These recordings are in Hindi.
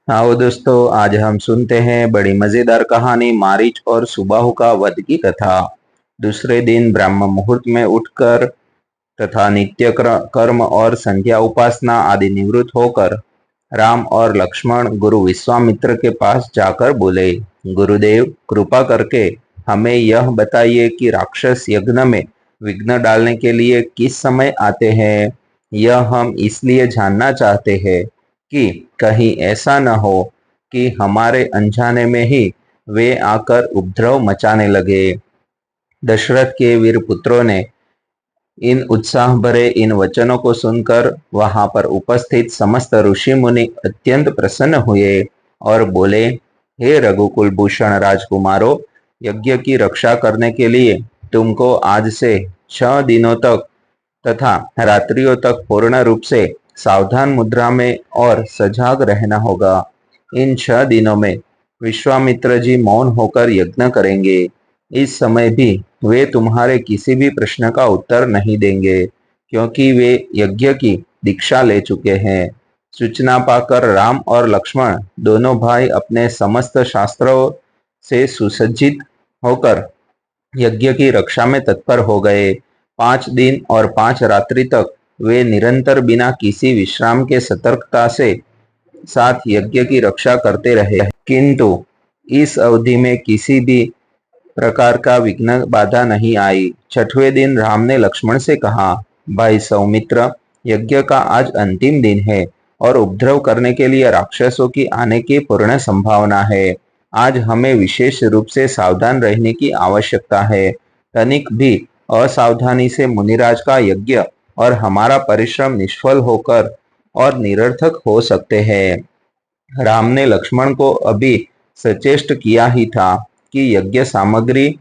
आओ दोस्तों, आज हम सुनते हैं बड़ी मजेदार कहानी मारीच और सुबाहु का वध की कथा। दूसरे दिन ब्राह्म मुहूर्त में उठकर तथा नित्य कर्म और संध्या उपासना आदि निवृत्त होकर राम और लक्ष्मण गुरु विश्वामित्र के पास जाकर बोले, गुरुदेव कृपा करके हमें यह बताइए कि राक्षस यज्ञ में विघ्न डालने के लिए किस समय आते हैं। यह हम इसलिए जानना चाहते हैं कि कहीं ऐसा न हो कि हमारे अनजाने में ही वे आकर उपद्रव मचाने लगे। दशरथ के वीर पुत्रों ने इन उत्साह भरे इन वचनों को सुनकर वहां पर उपस्थित समस्त ऋषि मुनि अत्यंत प्रसन्न हुए और बोले, हे रघुकुल भूषण राजकुमारों, यज्ञ की रक्षा करने के लिए तुमको आज से 6 दिनों तक तथा रात्रियों तक पूर्ण रूप से सावधान मुद्रा में और सजाग रहना होगा। इन 6 दिनों में विश्वामित्र जी मौन होकर यज्ञ करेंगे। इस समय भी वे तुम्हारे किसी भी प्रश्न का उत्तर नहीं देंगे, क्योंकि वे यज्ञ की दीक्षा ले चुके हैं। सूचना पाकर राम और लक्ष्मण दोनों भाई अपने समस्त शास्त्रों से सुसज्जित होकर यज्ञ की रक्षा में तत्पर हो गए। 5 दिन और 5 रात्रि तक वे निरंतर बिना किसी विश्राम के सतर्कता से साथ यज्ञ की रक्षा करते रहे, किंतु इस अवधि में किसी भी प्रकार का विघ्न बाधा नहीं आई। 6वें दिन राम ने लक्ष्मण से कहा, भाई सौमित्र, यज्ञ का आज अंतिम दिन है और उपद्रव करने के लिए राक्षसों की आने की पूर्ण संभावना है। आज हमें विशेष रूप से सावधान रहने की आवश्यकता है। तनिक भी असावधानी से मुनिराज का यज्ञ और हमारा परिश्रम निष्फल होकर और निरर्थक हो सकते हैं। राम ने लक्ष्मण को अभी सचेष्ट किया ही था कि यज्ञ सामग्री,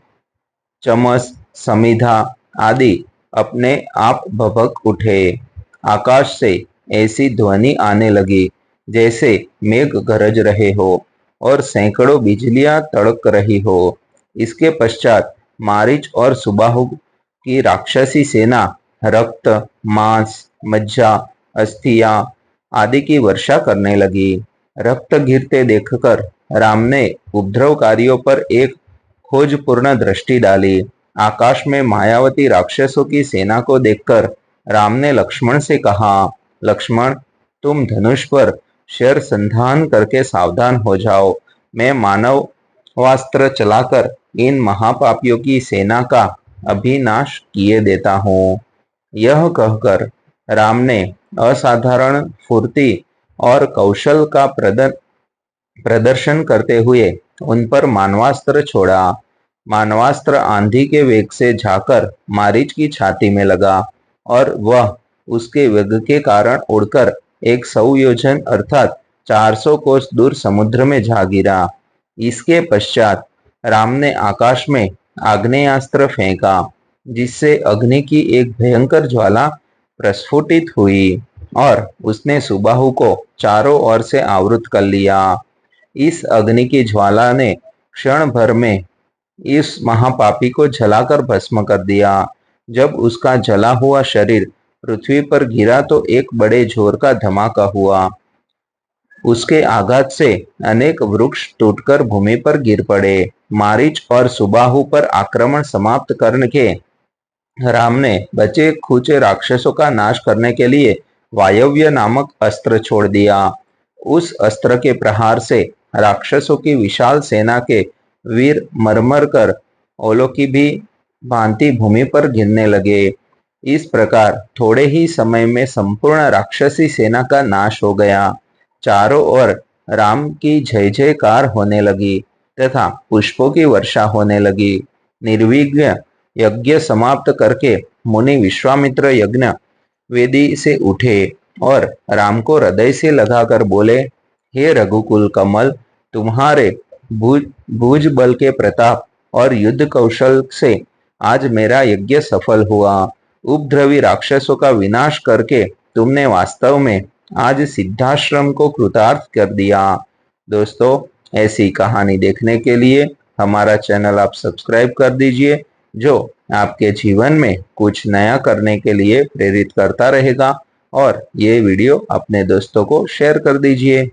चमस, समिधा आदि अपने आप भभक उठे। आकाश से ऐसी ध्वनि आने लगी जैसे मेघ गरज रहे हो और सैकड़ों बिजलियां तड़क रही हो। इसके पश्चात मारीच और सुबाहु की राक्षसी सेना रक्त, मांस, मज्जा, अस्थियां आदि की वर्षा करने लगी। रक्त गिरते देखकर राम ने उपद्रवकारियों पर एक खोजपूर्ण दृष्टि डाली। आकाश में मायावती राक्षसों की सेना को देखकर राम ने लक्ष्मण से कहा, लक्ष्मण, तुम धनुष पर शर संधान करके सावधान हो जाओ। मैं मानवास्त्र चलाकर इन महापापियों की सेना का अभिनाश किए देता हूँ। यह कहकर राम ने असाधारण फुर्ती और कौशल का प्रदर्शन करते हुए उन पर मानवास्त्र छोड़ा। मानवास्त्र आंधी के वेग से जाकर मारीच की छाती में लगा और वह उसके वेग के कारण उड़कर 100 योजन अर्थात 400 कोस दूर समुद्र में जा गिरा। इसके पश्चात राम ने आकाश में आग्नेयास्त्र फेंका, जिससे अग्नि की एक भयंकर ज्वाला प्रस्फुटित हुई और उसने सुबाहु को चारों ओर से आवृत कर लिया। इस अग्नि की ज्वाला ने क्षण भर में इस महापापी को जलाकर भस्म कर दिया। जब उसका जला हुआ शरीर पृथ्वी पर गिरा तो एक बड़े जोर का धमाका हुआ। उसके आघात से अनेक वृक्ष टूटकर भूमि पर गिर पड़े। मारीच और सुबाहु पर आक्रमण समाप्त करके राम ने बचे खुचे राक्षसों का नाश करने के लिए वायव्य नामक अस्त्र छोड़ दिया। उस अस्त्र के प्रहार से राक्षसों की विशाल सेना के वीर मरमर कर ओलों की भी भांति भूमि पर गिरने लगे। इस प्रकार थोड़े ही समय में संपूर्ण राक्षसी सेना का नाश हो गया। चारों ओर राम की जय जयकार होने लगी तथा पुष्पों की वर्षा होने लगी। निर्विघ्न यज्ञ समाप्त करके मुनि विश्वामित्र यज्ञ वेदी से उठे और राम को हृदय से लगाकर बोले, हे रघुकुल कमल, तुम्हारे भुज बल के प्रताप और युद्ध कौशल से आज मेरा यज्ञ सफल हुआ। उपद्रवी राक्षसों का विनाश करके तुमने वास्तव में आज सिद्धाश्रम को कृतार्थ कर दिया। दोस्तों, ऐसी कहानी देखने के लिए हमारा चैनल आप सब्सक्राइब कर दीजिए, जो आपके जीवन में कुछ नया करने के लिए प्रेरित करता रहेगा। और ये वीडियो अपने दोस्तों को शेयर कर दीजिए।